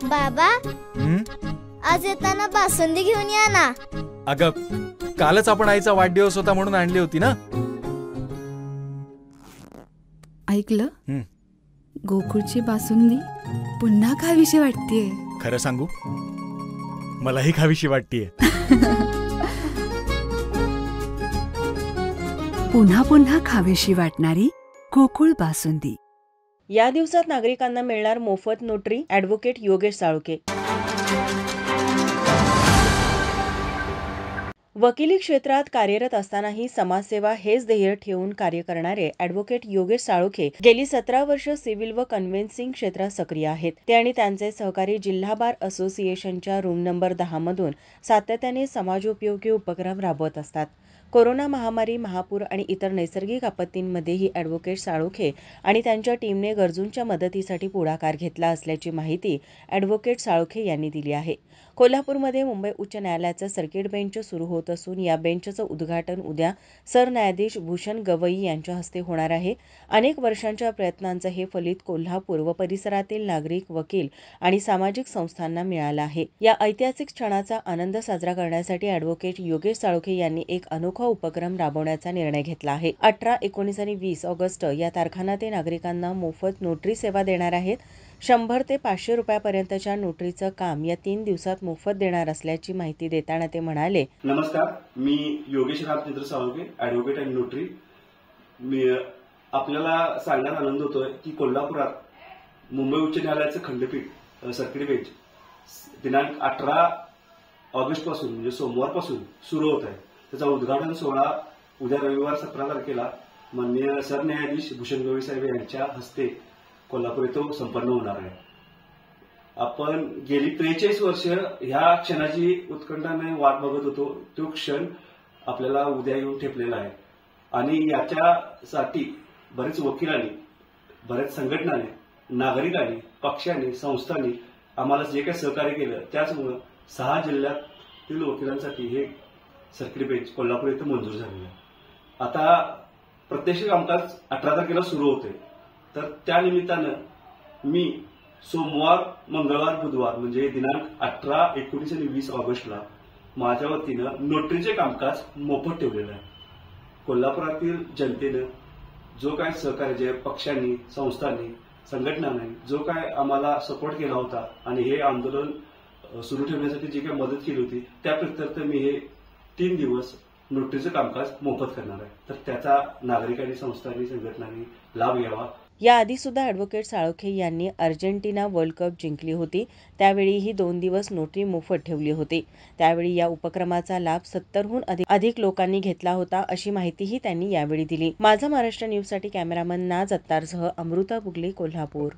बाबा, हं? आज येताना बासुंदी घेऊन या ना. अगं, कालच आपण आईचा वाढदिवस होता म्हणून आणली होती ना. ऐकलं? हं. गोकुळची बासुंदी पुन्हा खावीशी वाटतेय. खरं सांगू, मलाही खावीशी वाटतीये. पुन्हा पुन्हा खावीशी वाटणारी गोकुळ बासुंदी. या दिवसात नागरिकांना मिळणार मोफत नोटरी. ॲडव्होकेट योगेश साळुंखे. वकिली क्षेत्रात कार्यरत असतानाही समाजसेवा हेच ध्येय ठेवून कार्य करणारे ॲडव्होकेट योगेश साळुंखे गेली 17 वर्ष सिव्हिल व कन्व्हेन्सिंग क्षेत्रात सक्रिय आहेत. ते आणि त्यांचे सहकारी जिल्हा बार असोसिएशनच्या रूम नंबर 10 मधून सातत्याने समाजोपयोगी उपक्रम राबवत असतात. कोरोना महामारी, महापूर आणि इतर नैसर्गिक आपत्तींमध्येही ॲडव्होकेट साळुंखे आणि त्यांच्या टीमने गरजूंच्या मदतीसाठी पुढाकार घेतला असल्याची माहिती ॲडव्होकेट साळुंखे यांनी दिली आहे. कोल्हापूरमध्ये मुंबई उच्च न्यायालयाचं सर्किट बेंच सुरू होत असून या बेंचचं उद्घाटन उद्या सरन्यायाधीश भूषण गवई यांच्या हस्ते होणार आहे. अनेक वर्षांच्या प्रयत्नांचं हे फलित कोल्हापूर व परिसरातील नागरिक, वकील आणि सामाजिक संस्थांना मिळालं आहे. या ऐतिहासिक क्षणाचा आनंद साजरा करण्यासाठी ॲडव्होकेट योगेश साळुंखे यांनी एक अनोखा उपक्रम राबवण्याचा निर्णय घेतला आहे. 18, 19 आणि 20 ऑगस्ट या तारखांना ते नागरिकांना मोफत नोटरी सेवा देणार आहेत. 100 ते 500 रुपयापर्यंतच्या नोटरीचं काम या 3 दिवसात मोफत देणार असल्याची माहिती देताना ते म्हणाले, नमस्कार, मी योगेश रामचंद्र साळुंखे, ॲडव्होकेट आणि नोटरी. मी आपल्याला सांगण्यात आनंद होतोय की कोल्हापुरात मुंबई उच्च न्यायालयाचं खंडपीठ सर्किट बेंच दिनांक 18 ऑगस्ट पासून म्हणजे सोमवारपासून सुरू होत आहे. त्याचा उद्घाटन सोहळा उद्या रविवार 17 तारखेला माननीय सरन्यायाधीश भूषण गवई साहेब यांच्या हस्ते कोल्हापूर येथे संपन्न होणार आहे. आपण गेली 43 वर्ष ह्या क्षणाची उत्कंठाने वाट बघत होतो. तो क्षण आपल्याला उद्या येऊन ठेपलेला आहे आणि याच्यासाठी बरेच वकिलांनी, बरेच संघटनांनी, नागरिकांनी, पक्षांनी, संस्थांनी आम्हाला जे काही सहकार्य केलं त्याचमुळे 6 जिल्ह्यातील वकिलांसाठी हे सर्किट बेंच कोल्हापूर येथे मंजूर झालेलं आहे. आता प्रत्यक्ष कामकाज 18 तारखेला सुरू होते. तर त्या निमित्तानं मी सोमवार, मंगळवार, बुधवार म्हणजे दिनांक 18, 19 आणि 20 ऑगस्टला माझ्या वतीनं नोटरीचे कामकाज मोफत ठेवलेलं आहे. कोल्हापुरातील जनतेनं जो काय सहकार्य, जे पक्षांनी, संस्थांनी, संघटनांनी जो काय आम्हाला सपोर्ट केला होता आणि हे आंदोलन सुरू ठेवण्यासाठी जी काही मदत केली होती त्या प्रित्यर्थ मी हे 3 दिवस नोटरीचं कामकाज मोफत करणार आहे. तर त्याचा नागरिकांनी, संस्थांनी, संघटनांनी लाभ घ्यावा. याआधी सुद्धा ॲडव्होकेट साळुंखे यांनी अर्जेंटिना वर्ल्ड कप जिंकली होती. त्यावेळीही 2 दिवस नोटरी मोफत ठेवली होती. त्यावेळी या उपक्रमाचा लाभ 70हून अधिक लोकांनी घेतला होता अशी माहितीही त्यांनी यावेळी दिली. माझा महाराष्ट्र न्यूजसाठी कॅमेरामन नाज अत्तारसह अमृता बुगले, कोल्हापूर.